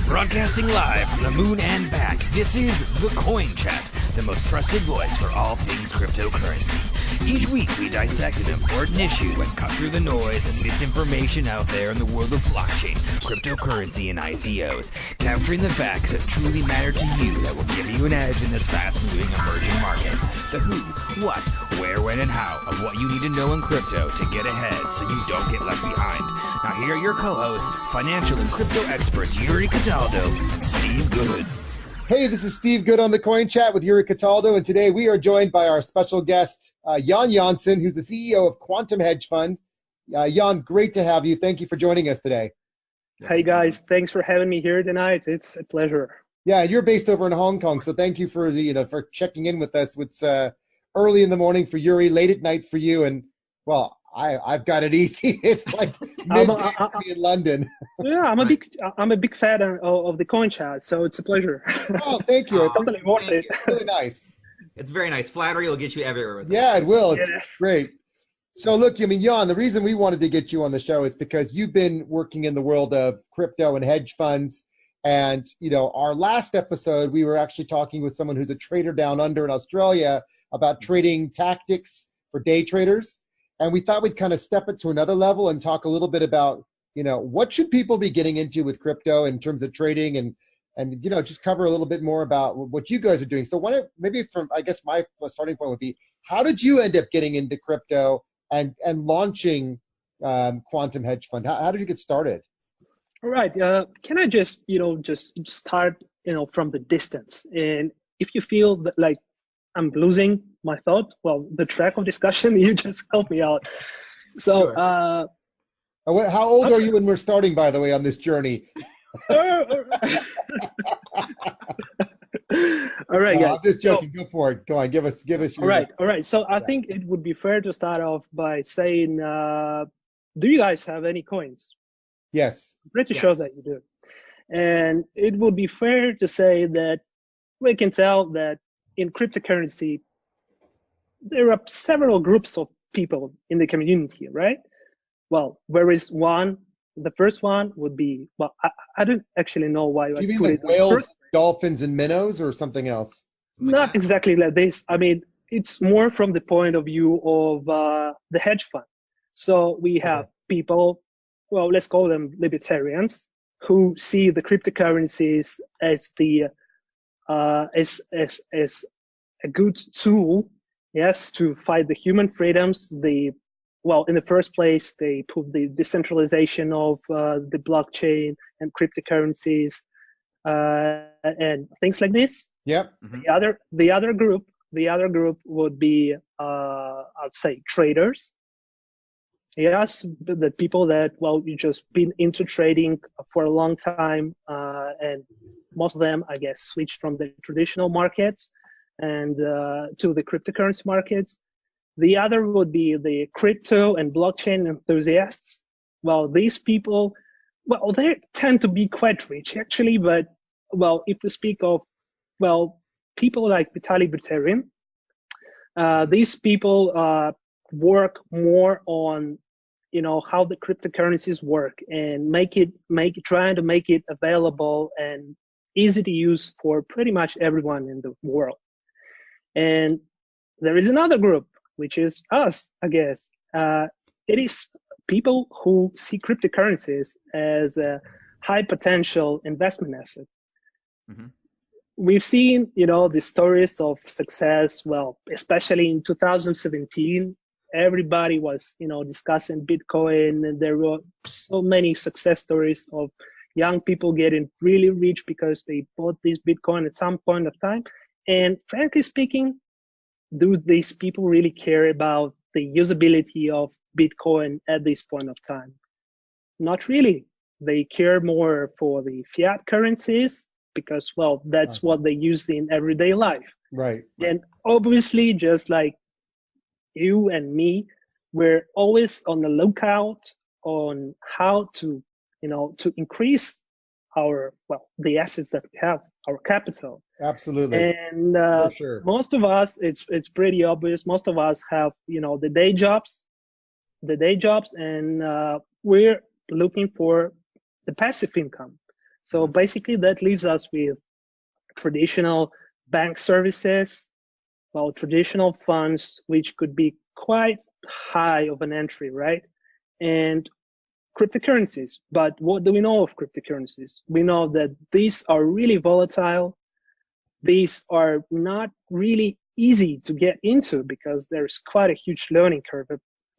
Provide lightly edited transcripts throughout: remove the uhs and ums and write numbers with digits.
Broadcasting live from the moon and back, this is The Coin Chat, the most trusted voice for all things cryptocurrency. Each week we dissect an important issue and cut through the noise and misinformation out there in the world of blockchain, cryptocurrency, and ICOs, capturing the facts that truly matter to you that will give you an edge in this fast-moving emerging market. The who, what, where, when, and how of what you need to know in crypto to get ahead so you don't get left behind. Now here are your co-hosts, financial and crypto experts Yuri Cataldo and Steve Good. Hey, this is Steve Good on the Coin Chat with Yuri Cataldo, and today we are joined by our special guest, Jan Janssen, who's the CEO of Quantum Hedge Fund. Jan, great to have you. Thank you for joining us today. Hey guys, thanks for having me here tonight. It's a pleasure. Yeah, you're based over in Hong Kong, so thank you for for checking in with us. It's early in the morning for Yuri, late at night for you, and well, I've got it easy. It's like midday in London. Yeah, I'm a big fan of the Coin Chat, so it's a pleasure. Oh, thank you. It's totally worth it. It's really nice. It's very nice. Flattery will get you everywhere with Yeah, us. it will. It's Yes. great. So look, I mean, Jan, the reason we wanted to get you on the show is because you've been working in the world of crypto and hedge funds. And, our last episode, we were actually talking with someone who's a trader down under in Australia about trading tactics for day traders. And we thought we'd kind of step it to another level and talk a little bit about, what should people be getting into with crypto in terms of trading and just cover a little bit more about what you guys are doing. So maybe from, I guess my starting point would be, how did you end up getting into crypto and launching Quantum Hedge Fund? How did you get started? All right. Can I just start, from the distance? And if you feel that like I'm losing my thought, the track of discussion, you just help me out. So, Sure. How old are you when we're starting, by the way, on this journey? All right, guys. I'm just joking. Go for it. Go on. Give us your. All right. So I think it would be fair to start off by saying, do you guys have any coins? Yes. I'm pretty sure that you do. And it would be fair to say that we can tell that in cryptocurrency, there are several groups of people in the community, right? Well, where is one? The first one would be, I don't actually know why. Do you mean like whales, dolphins, and minnows, or something else? Not exactly like this. I mean, it's more from the point of view of the hedge fund. So we have people, let's call them libertarians, who see the cryptocurrencies as the as a good tool, yes, to fight the human freedoms. In the first place, they put the decentralization of the blockchain and cryptocurrencies and things like this. Yep. Mm-hmm. The other group would be, I'd say, traders. Yes, the people that, you just been into trading for a long time, and most of them, I guess, switched from the traditional markets and to the cryptocurrency markets. The other would be the crypto and blockchain enthusiasts. Well, these people, they tend to be quite rich, actually, but, if we speak of, people like Vitaly Buterin, these people work more on how the cryptocurrencies work and trying to make it available and easy to use for pretty much everyone in the world. And there is another group, which is us, I guess. It is people who see cryptocurrencies as a high potential investment asset. Mm-hmm. We've seen, the stories of success, especially in 2017. Everybody was, discussing Bitcoin, and there were so many success stories of young people getting really rich because they bought this Bitcoin at some point of time. And frankly speaking, do these people really care about the usability of Bitcoin at this point of time? Not really. They care more for the fiat currencies because, that's what they use in everyday life. Right. And obviously, just like you and me, we're always on the lookout on how to, to increase our, the assets that we have, our capital. Absolutely. And for sure. Most of us, it's pretty obvious. Most of us have, the day jobs, and we're looking for the passive income. So basically that leaves us with traditional bank services, well, traditional funds, which could be quite high of an entry, right? And cryptocurrencies. But what do we know of cryptocurrencies? We know that these are really volatile. These are not really easy to get into because there's quite a huge learning curve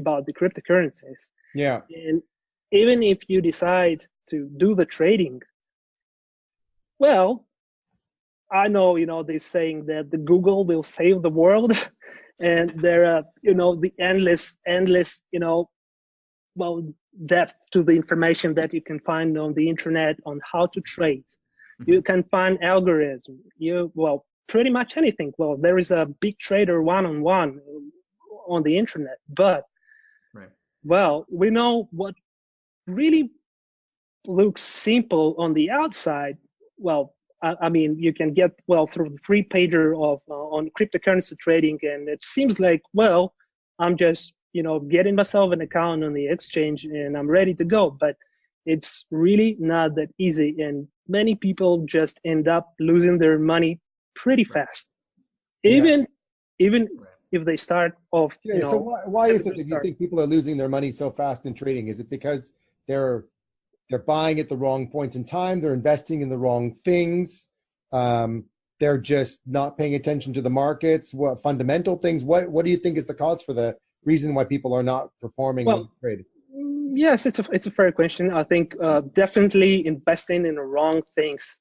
about the cryptocurrencies. Yeah. And even if you decide to do the trading, well, I know, they're saying that the Google will save the world and there are, the endless, well, depth to the information that you can find on the internet on how to trade. You can find algorithm. Pretty much anything. Well, there is a big trader one-on-one on the internet, but well, we know what really looks simple on the outside. Well, I mean, you can get through the free pager of on cryptocurrency trading, and it seems like, well, I'm just getting myself an account on the exchange and I'm ready to go. But it's really not that easy, and many people just end up losing their money pretty fast, even if they start off. So why is it that you think people are losing their money so fast in trading? Is it because they're buying at the wrong points in time, they're investing in the wrong things, they're just not paying attention to the markets, what fundamental things? What do you think is the cause for the reason why people are not performing in trade? Yes, it's a fair question. I think definitely investing in the wrong things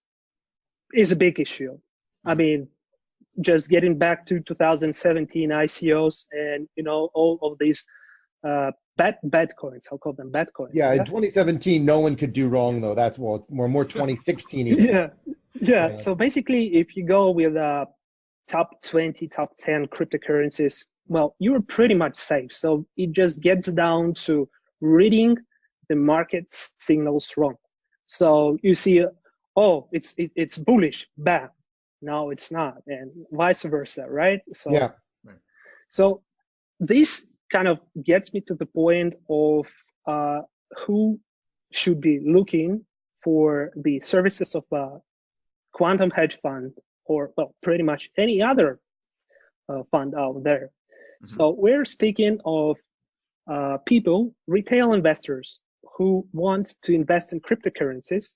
is a big issue. I mean, just getting back to 2017 ICOs and all of these bad coins. I'll call them bad coins. Yeah, in 2017, no one could do wrong though. That's more 2016 even. Yeah. So basically, if you go with top 20, top 10 cryptocurrencies, well, you're pretty much safe. So it just gets down to reading the market signals wrong. So you see, it's bullish, bam. No, it's not, and vice versa, right? So yeah. So this kind of gets me to the point of who should be looking for the services of a quantum hedge fund, or pretty much any other fund out there. So we're speaking of people, retail investors who want to invest in cryptocurrencies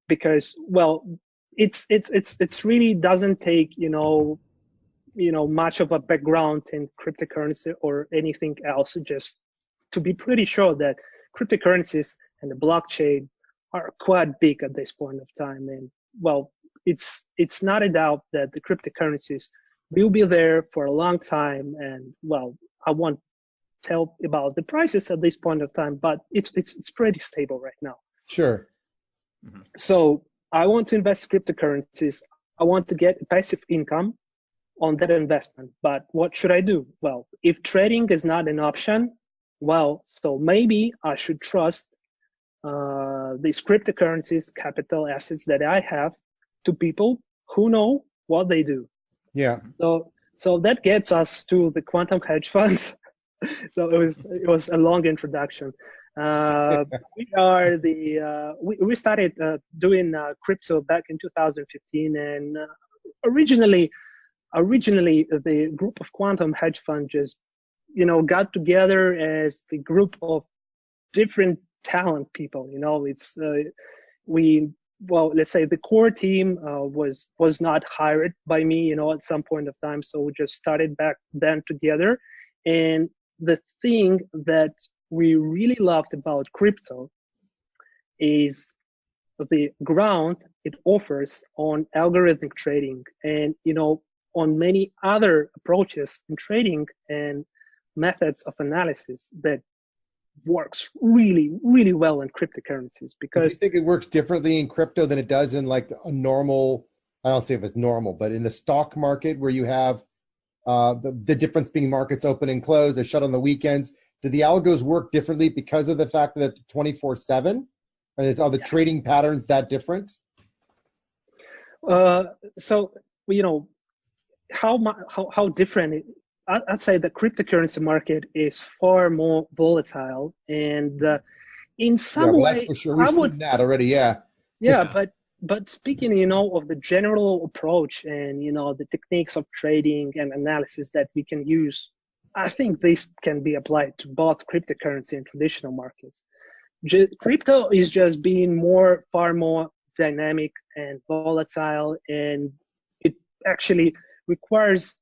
because, well, it's really doesn't take much of a background in cryptocurrency or anything else, just to be pretty sure that cryptocurrencies and the blockchain are quite big at this point of time. And well, it's not a doubt that the cryptocurrencies will be there for a long time. And well, I won't tell about the prices at this point of time, but it's pretty stable right now. Sure. So I want to invest cryptocurrencies. I want to get passive income on that investment. But what should I do? Well, if trading is not an option, well, so maybe I should trust these cryptocurrencies, capital assets that I have, to people who know what they do. Yeah. So that gets us to the quantum hedge funds. So it was a long introduction. We are we started doing crypto back in 2015, and originally the group of quantum hedge funds just got together as the group of different talent people. It's let's say the core team was not hired by me at some point of time, so we just started back then together. And the thing that we really loved about crypto is the ground it offers on algorithmic trading and on many other approaches in trading and methods of analysis that works really, really well in cryptocurrencies. Because do you think it works differently in crypto than it does in like a normal, I don't say if it's normal, but in the stock market where you have the difference being markets open and closed, they shut on the weekends? Do the algos work differently because of the fact that it's 24/7? Are the trading patterns that different? So how different? I'd say the cryptocurrency market is far more volatile, and in some well, way, that's for sure. We've seen that already. Yeah. yeah, but speaking, of the general approach and, the techniques of trading and analysis that we can use, I think this can be applied to both cryptocurrency and traditional markets. Crypto is just being far more dynamic and volatile, and it actually requires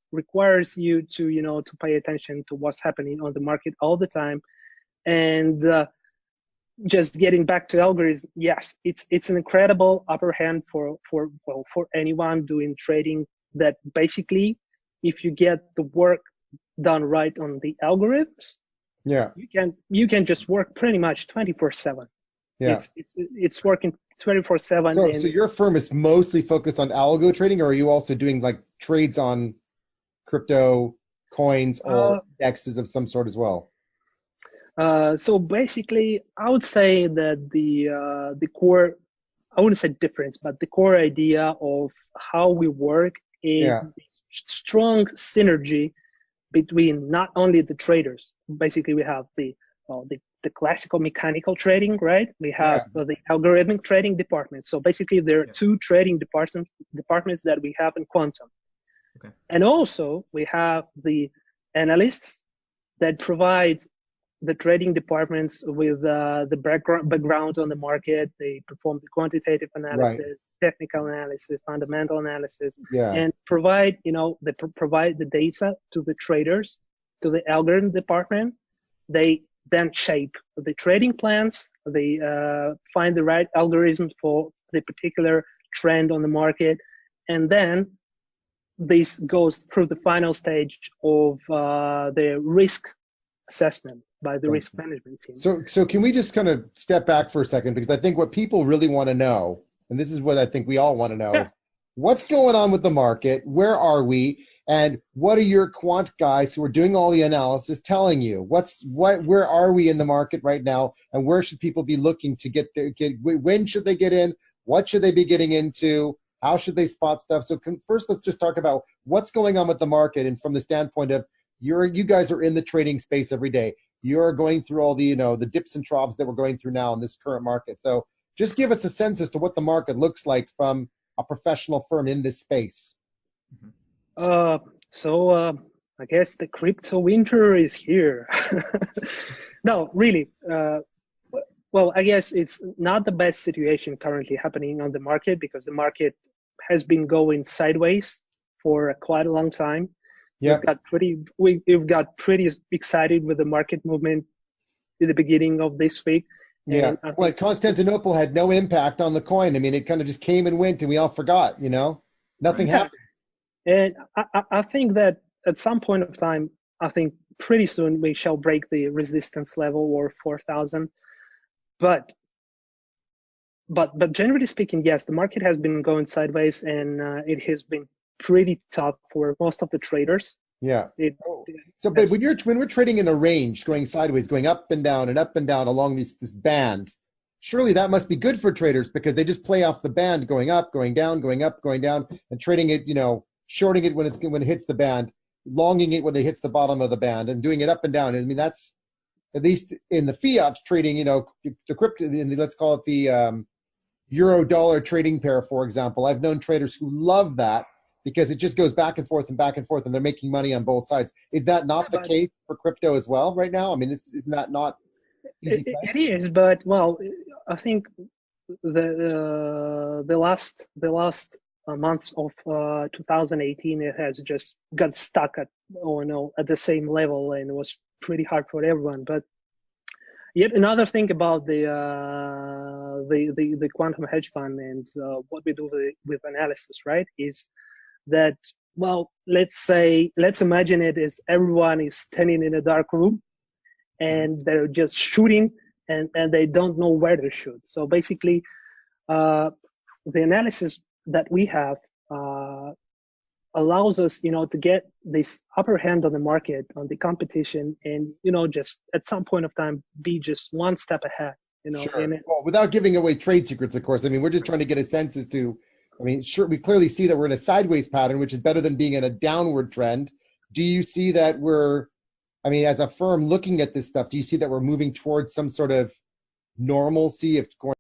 you to pay attention to what's happening on the market all the time. And just getting back to algorithms, yes, it's an incredible upper hand for anyone doing trading, that basically, if you get the work done right on the algorithms, yeah, you can just work pretty much 24/7. Yeah. It's working 24/7. So your firm is mostly focused on algo trading, or are you also doing like trades on crypto coins or indexes of some sort as well? So basically, I would say that the core, I wouldn't say difference, but the core idea of how we work is the strong synergy between not only the traders. Basically, we have the classical mechanical trading, right? We have the algorithmic trading department. So basically, there are two trading departments that we have in Quantum. Okay. And also, we have the analysts that provide the trading departments with the background on the market. They perform the quantitative analysis, technical analysis, fundamental analysis, and provide provide the data to the traders, to the algorithm department. They then shape the trading plans. They find the right algorithm for the particular trend on the market, and then this goes through the final stage of the risk assessment by the risk management team. So can we just kind of step back for a second, because I think what people really want to know, and this is what I think we all want to know, is what's going on with the market? Where are we? And what are your quant guys who are doing all the analysis telling you? Where are we in the market right now? And where should people be looking to when should they get in? What should they be getting into? How should they spot stuff? So first, let's just talk about what's going on with the market, and from the standpoint of you guys are in the trading space every day. You're going through all the the dips and troughs that we're going through now in this current market. So just give us a sense as to what the market looks like from a professional firm in this space. So I guess the crypto winter is here. No, really. Well, I guess it's not the best situation currently happening on the market, because the market has been going sideways for quite a long time. Yeah. We've got pretty excited with the market movement at the beginning of this week. Yeah. Well, Constantinople had no impact on the coin. I mean, it kind of just came and went, and we all forgot. Nothing happened. And I think that at some point of time, I think pretty soon we shall break the resistance level, or 4,000. But generally speaking, yes, the market has been going sideways, and it has been pretty tough for most of the traders. Yeah. But when we're trading in a range, going sideways, going up and down along this band, surely that must be good for traders, because they just play off the band, going up, going down, going up, going down, and trading it, shorting it when it hits the band, longing it when it hits the bottom of the band, and doing it up and down. I mean, that's at least in the fiat trading, the crypto, let's call it the euro dollar trading pair, for example. I've known traders who love that, because it just goes back and forth, and they're making money on both sides. Is that not the case for crypto as well right now? I mean, this is not easy. It is, but well, I think the last months of 2018, it has just got stuck at the same level, and it was pretty hard for everyone. But yet another thing about the quantum hedge fund and what we do with analysis, right, is that, well, let's imagine it as everyone is standing in a dark room, and they're just shooting, and they don't know where to shoot. So basically, the analysis that we have allows us, to get this upper hand on the market, on the competition, and, just at some point of time, be just one step ahead, Sure. Well, without giving away trade secrets, of course. I mean, we're just trying to get a sense as to, sure, we clearly see that we're in a sideways pattern, which is better than being in a downward trend. Do you see that as a firm looking at this stuff, do you see that we're moving towards some sort of, normalcy of going